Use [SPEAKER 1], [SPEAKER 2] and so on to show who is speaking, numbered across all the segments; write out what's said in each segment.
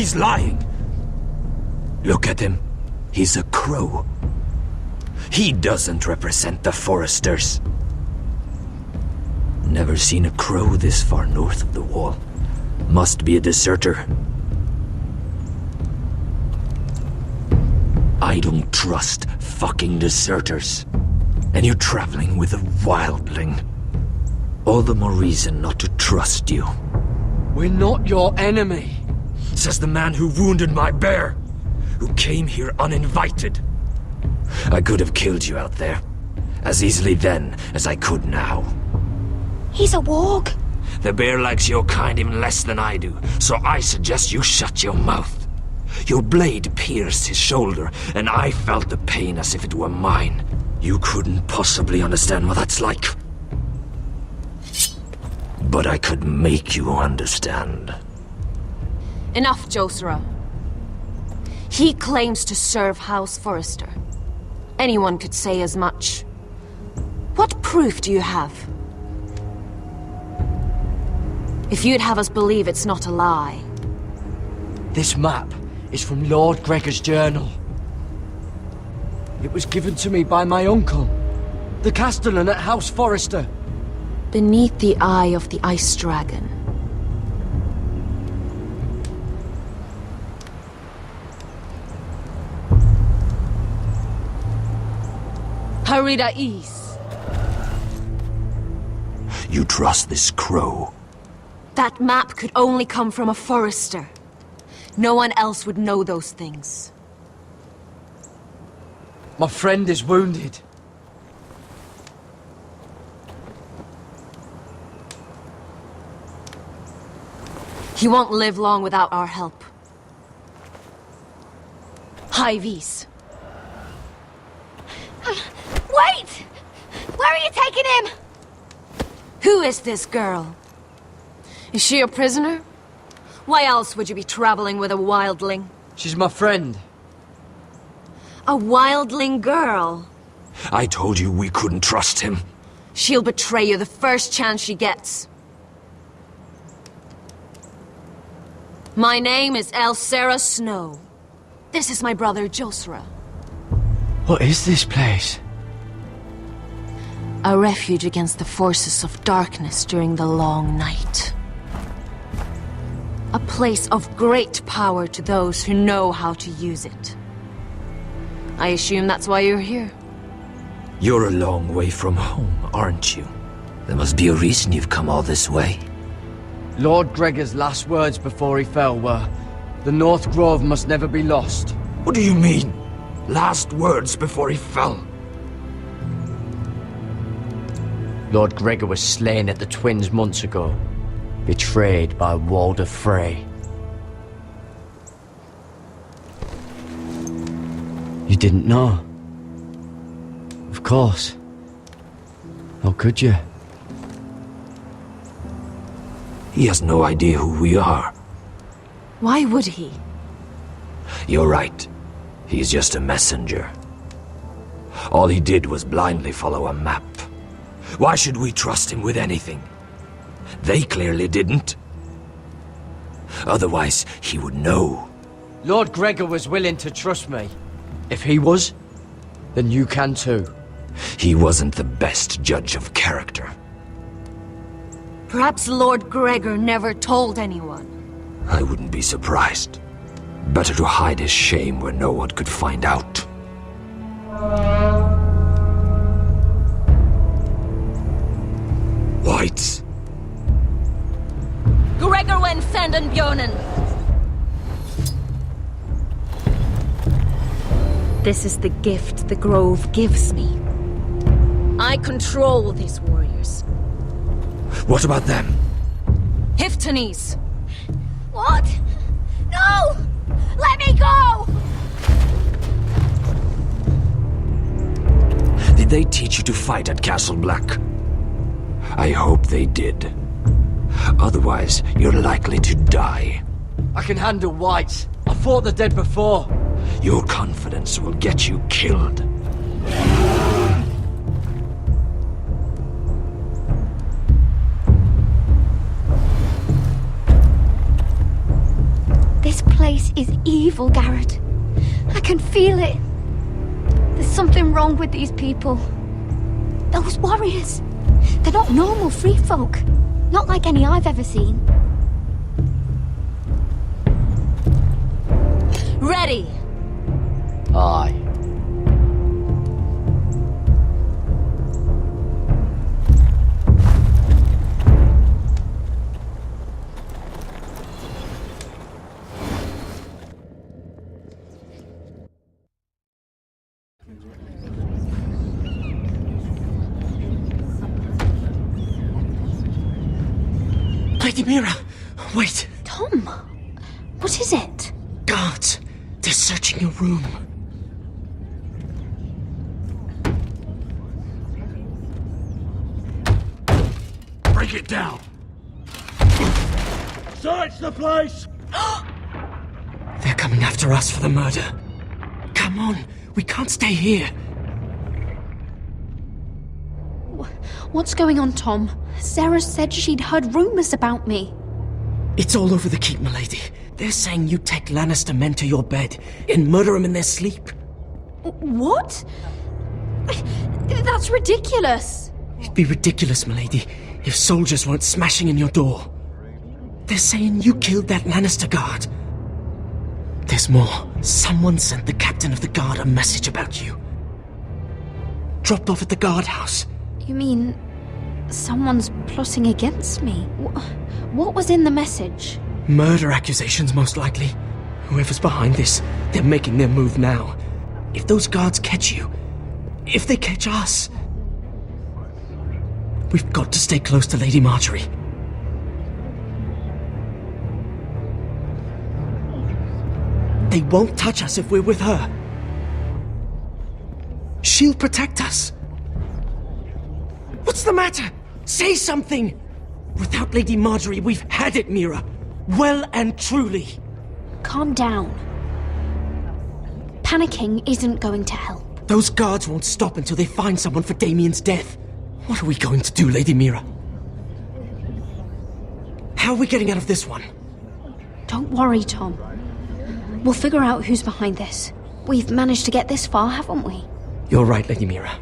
[SPEAKER 1] He's lying. Look at him. He's a crow. He doesn't represent the Foresters. Never seen a crow this far north of the wall. Must be a deserter. I don't trust fucking deserters. And you're traveling with a wildling. All the more reason not to trust you.
[SPEAKER 2] We're not your enemy.
[SPEAKER 1] Says the man who wounded my bear. Who came here uninvited. I could have killed you out there. As easily then as I could now.
[SPEAKER 3] He's a warg.
[SPEAKER 1] The bear likes your kind even less than I do, so I suggest you shut your mouth. Your blade pierced his shoulder, and I felt the pain as if it were mine. You couldn't possibly understand what that's like. But I could make you understand.
[SPEAKER 4] Enough, Josera. He claims to serve House Forrester. Anyone could say as much. What proof do you have? If you'd have us believe it's not a lie.
[SPEAKER 2] This map is from Lord Gregor's journal. It was given to me by my uncle, the Castellan at House Forrester.
[SPEAKER 4] Beneath the eye of the Ice Dragon. Harida East.
[SPEAKER 1] You trust this crow?
[SPEAKER 4] That map could only come from a Forrester. No one else would know those things.
[SPEAKER 2] My friend is wounded.
[SPEAKER 4] He won't live long without our help. High Vis.
[SPEAKER 3] Wait! Where are you taking him?
[SPEAKER 4] Who is this girl? Is she a prisoner? Why else would you be traveling with a wildling?
[SPEAKER 2] She's my friend.
[SPEAKER 4] A wildling girl?
[SPEAKER 1] I told you we couldn't trust him.
[SPEAKER 4] She'll betray you the first chance she gets. My name is Elsera Snow. This is my brother Josera.
[SPEAKER 2] What is this place?
[SPEAKER 4] A refuge against the forces of darkness during the long night. A place of great power to those who know how to use it. I assume that's why you're here.
[SPEAKER 1] You're a long way from home, aren't you? There must be a reason you've come all this way.
[SPEAKER 2] Lord Gregor's last words before he fell were, "The North Grove must never be lost."
[SPEAKER 1] What do you mean? Last words before he fell?
[SPEAKER 2] Lord Gregor was slain at the Twins months ago, betrayed by Walder Frey. You didn't know? Of course. How could you?
[SPEAKER 1] He has no idea who we are.
[SPEAKER 4] Why would he?
[SPEAKER 1] You're right. He's just a messenger. All he did was blindly follow a map. Why should we trust him with anything? They clearly didn't. Otherwise, he would know.
[SPEAKER 2] Lord Gregor was willing to trust me. If he was, then you can too.
[SPEAKER 1] He wasn't the best judge of character.
[SPEAKER 4] Perhaps Lord Gregor never told anyone.
[SPEAKER 1] I wouldn't be surprised. Better to hide his shame where no one could find out. Whites.
[SPEAKER 4] Gregor wen senden bjonen. This is the gift the Grove gives me. I control these warriors.
[SPEAKER 1] What about them?
[SPEAKER 4] Hiftanes.
[SPEAKER 3] What? No! Let me go!
[SPEAKER 1] Did they teach you to fight at Castle Black? I hope they did. Otherwise, you're likely to die.
[SPEAKER 2] I can handle whites. I fought the dead before.
[SPEAKER 1] Your confidence will get you killed.
[SPEAKER 3] This place is evil, Garrett. I can feel it. There's something wrong with these people. Those warriors. They're not normal free folk. Not like any I've ever seen.
[SPEAKER 4] Ready!
[SPEAKER 2] Aye. Lady Mira, wait.
[SPEAKER 3] Tom, what is it?
[SPEAKER 2] Guards, they're searching your room.
[SPEAKER 1] Break it down! Search the place!
[SPEAKER 2] They're coming after us for the murder. Come on, we can't stay here.
[SPEAKER 3] What's going on, Tom? Sarah said she'd heard rumors about me.
[SPEAKER 2] It's all over the keep, milady. They're saying you take Lannister men to your bed and murder them in their sleep.
[SPEAKER 3] What? That's ridiculous.
[SPEAKER 2] It'd be ridiculous, milady, if soldiers weren't smashing in your door. They're saying you killed that Lannister guard. There's more. Someone sent the captain of the guard a message about you. Dropped off at the guardhouse.
[SPEAKER 3] You mean someone's plotting against me? What was in the message?
[SPEAKER 2] Murder accusations, most likely. Whoever's behind this, they're making their move now. If those guards catch you, if they catch us, we've got to stay close to Lady Marjorie. They won't touch us if we're with her. She'll protect us. What's the matter? Say something! Without Lady Marjorie, we've had it, Mira. Well and truly.
[SPEAKER 3] Calm down. Panicking isn't going to help.
[SPEAKER 2] Those guards won't stop until they find someone for Damien's death. What are we going to do, Lady Mira? How are we getting out of this one?
[SPEAKER 3] Don't worry, Tom. We'll figure out who's behind this. We've managed to get this far, haven't we?
[SPEAKER 2] You're right, Lady Mira.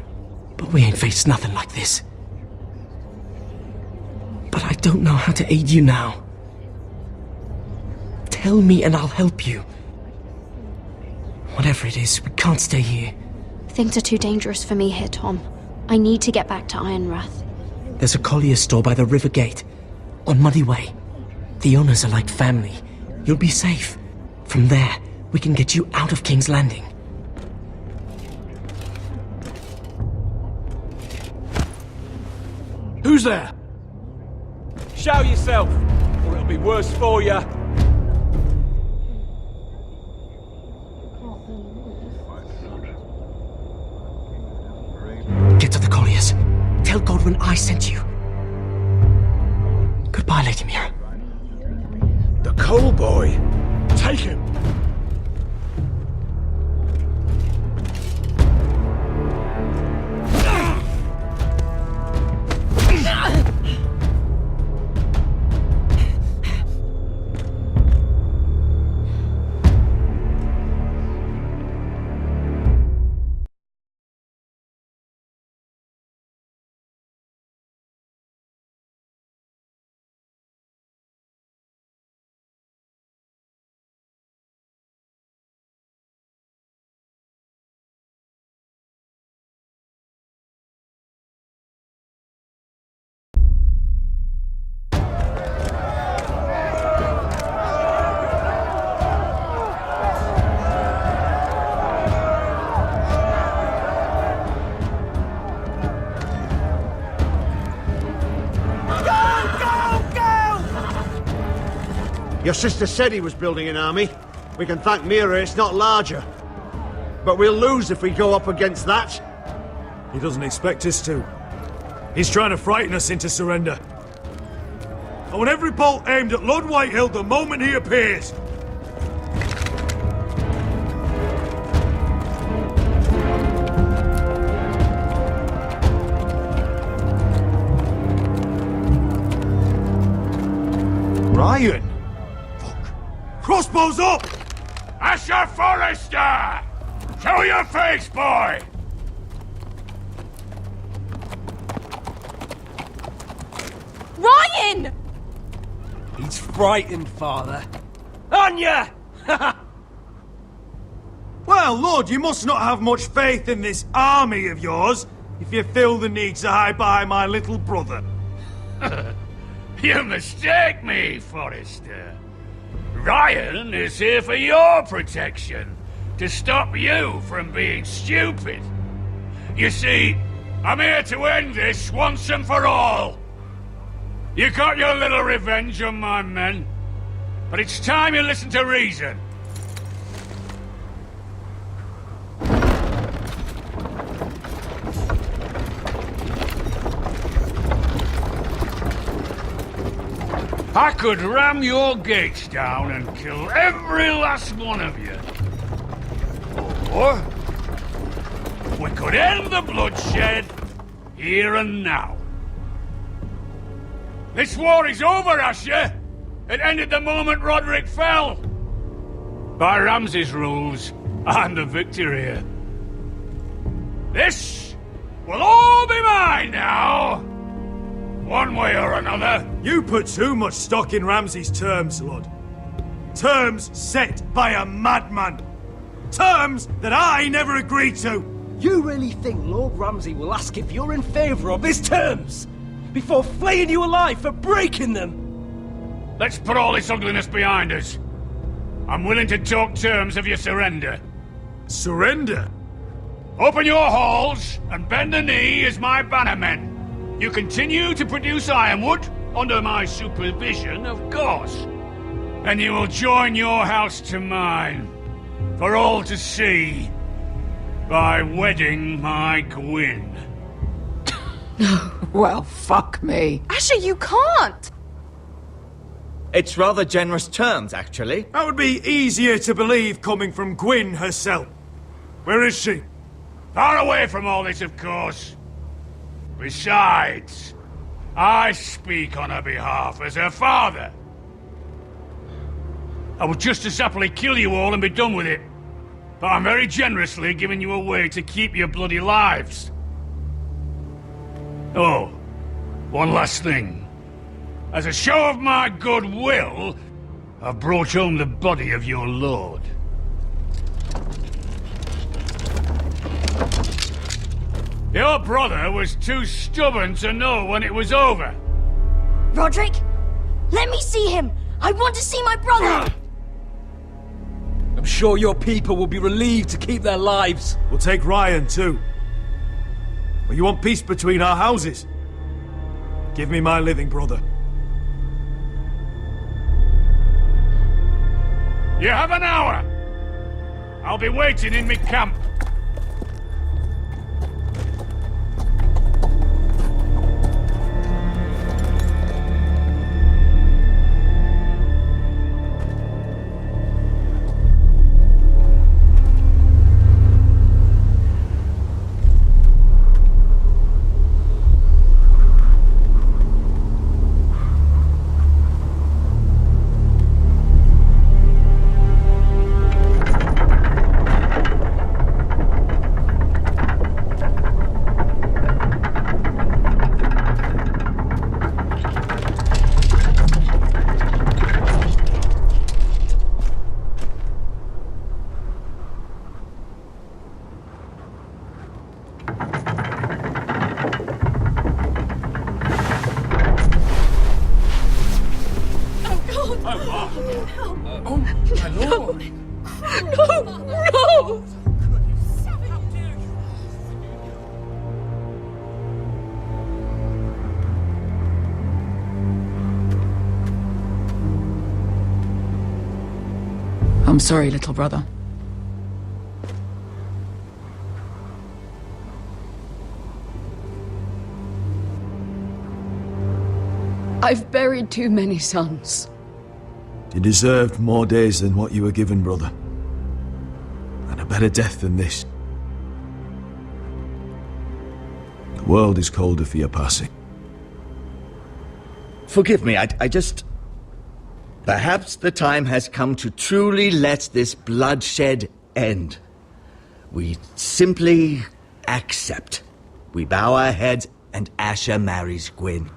[SPEAKER 2] But we ain't faced nothing like this. But I don't know how to aid you now. Tell me and I'll help you. Whatever it is, we can't stay here.
[SPEAKER 3] Things are too dangerous for me here, Tom. I need to get back to Ironrath.
[SPEAKER 2] There's a collier's store by the river gate, on Muddy Way. The owners are like family. You'll be safe. From there, we can get you out of King's Landing.
[SPEAKER 1] Who's there?
[SPEAKER 5] Show yourself, or it'll be worse for you.
[SPEAKER 2] Get to the colliers. Tell Godwin I sent you. Goodbye, Lady Mira.
[SPEAKER 1] The coal boy. Take him.
[SPEAKER 6] Your sister said he was building an army. We can thank Mira it's not larger. But we'll lose if we go up against that.
[SPEAKER 1] He doesn't expect us to. He's trying to frighten us into surrender. I want every bolt aimed at Lord Whitehill the moment he appears. Ryan! Fuck. Crossbows up!
[SPEAKER 7] Asher Forrester! Show your face, boy!
[SPEAKER 4] Ryan!
[SPEAKER 5] He's frightened, Father. Anya!
[SPEAKER 8] Well, Lord, you must not have much faith in this army of yours if you feel the need to hide behind my little brother.
[SPEAKER 7] You mistake me, Forrester. Ryan is here for your protection, to stop you from being stupid. You see, I'm here to end this once and for all. You got your little revenge on my men, but it's time you listen to reason. I could ram your gates down and kill every last one of you. Or we could end the bloodshed here and now. This war is over, Asher. It ended the moment Roderick fell. By Ramsay's rules, I'm the victor here. This will all be mine now. One way or another.
[SPEAKER 8] You put too much stock in Ramsay's terms, Lord. Terms set by a madman. Terms that I never agreed to.
[SPEAKER 5] You really think Lord Ramsay will ask if you're in favor of his terms? Before flaying you alive for breaking them?
[SPEAKER 7] Let's put all this ugliness behind us. I'm willing to talk terms of your surrender.
[SPEAKER 8] Surrender?
[SPEAKER 7] Open your halls and bend the knee as my bannermen. You continue to produce ironwood, under my supervision, of course. And you will join your house to mine, for all to see, by wedding my Gwyn.
[SPEAKER 9] Well, fuck me.
[SPEAKER 4] Asher, you can't!
[SPEAKER 10] It's rather generous terms, actually.
[SPEAKER 8] That would be easier to believe coming from Gwyn herself. Where is she?
[SPEAKER 7] Far away from all this, of course. Besides, I speak on her behalf as her father. I would just as happily kill you all and be done with it. But I'm very generously giving you a way to keep your bloody lives. Oh, one last thing. As a show of my goodwill, I've brought home the body of your lord. Your brother was too stubborn to know when it was over.
[SPEAKER 3] Roderick, let me see him. I want to see my brother.
[SPEAKER 5] I'm sure your people will be relieved to keep their lives.
[SPEAKER 8] We'll take Ryan too. But you want peace between our houses? Give me my living brother.
[SPEAKER 7] You have an hour. I'll be waiting in my camp.
[SPEAKER 9] I'm sorry, little brother. I've buried too many sons.
[SPEAKER 8] You deserved more days than what you were given, brother. And a better death than this. The world is colder for your passing.
[SPEAKER 10] Forgive me, I just... Perhaps the time has come to truly let this bloodshed end. We simply accept. We bow our heads and Asher marries Gwyn.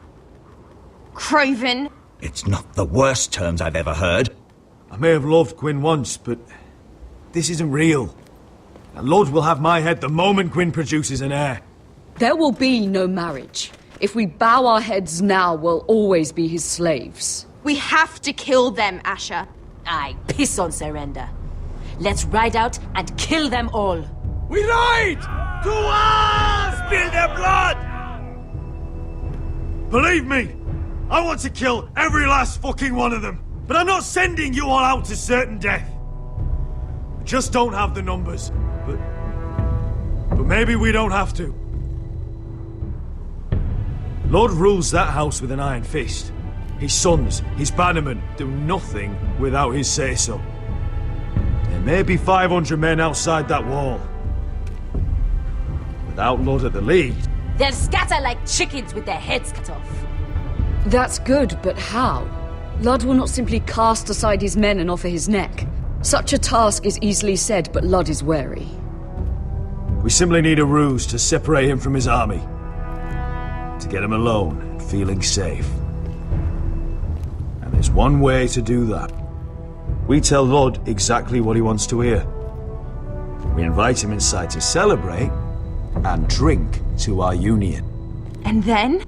[SPEAKER 4] Craven!
[SPEAKER 10] It's not the worst terms I've ever heard.
[SPEAKER 8] I may have loved Gwyn once, but this isn't real. And Lord will have my head the moment Gwyn produces an heir.
[SPEAKER 9] There will be no marriage. If we bow our heads now, we'll always be his slaves.
[SPEAKER 4] We have to kill them, Asher. Aye, piss on surrender. Let's ride out and kill them all.
[SPEAKER 8] We ride! To us! Spill their blood! Believe me, I want to kill every last fucking one of them. But I'm not sending you all out to certain death. We just don't have the numbers. But maybe we don't have to. Lord rules that house with an iron fist. His sons, his bannermen, do nothing without his say-so. There may be 500 men outside that wall. Without Lord at the lead...
[SPEAKER 4] They'll scatter like chickens with their heads cut off.
[SPEAKER 9] That's good, but how? Ludd will not simply cast aside his men and offer his neck. Such a task is easily said, but Ludd is wary.
[SPEAKER 8] We simply need a ruse to separate him from his army. To get him alone and feeling safe. And there's one way to do that. We tell Ludd exactly what he wants to hear. We invite him inside to celebrate and drink to our union.
[SPEAKER 4] And then?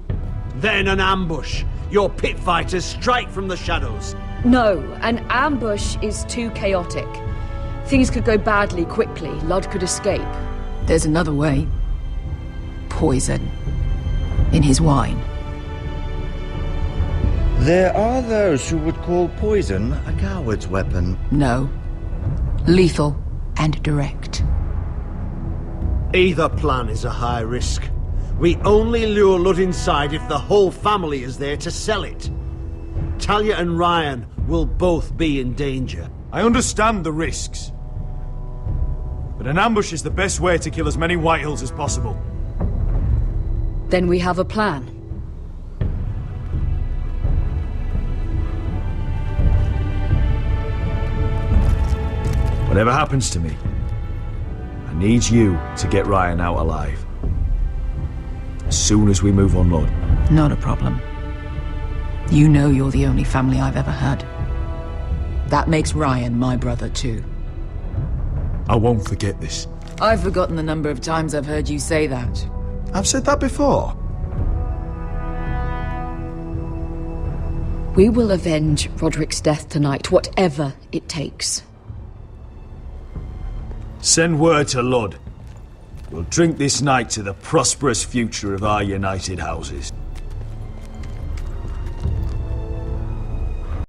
[SPEAKER 6] Then an ambush. Your pit fighters strike from the shadows.
[SPEAKER 9] No, an ambush is too chaotic. Things could go badly quickly. Ludd could escape.
[SPEAKER 11] There's another way. Poison. In his wine.
[SPEAKER 10] There are those who would call poison a coward's weapon.
[SPEAKER 11] No. Lethal and direct.
[SPEAKER 6] Either plan is a high risk. We only lure Ludd inside if the whole family is there to sell it. Talia and Ryan will both be in danger.
[SPEAKER 8] I understand the risks. But an ambush is the best way to kill as many Whitehills as possible.
[SPEAKER 9] Then we have a plan.
[SPEAKER 8] Whatever happens to me, I need you to get Ryan out alive. As soon as we move on, Lord.
[SPEAKER 11] Not a problem. You know you're the only family I've ever had. That makes Ryan my brother too.
[SPEAKER 8] I won't forget this.
[SPEAKER 11] I've forgotten the number of times I've heard you say that.
[SPEAKER 8] I've said that before.
[SPEAKER 9] We will avenge Roderick's death tonight, whatever it takes.
[SPEAKER 8] Send word to Ludd. We'll drink this night to the prosperous future of our united houses.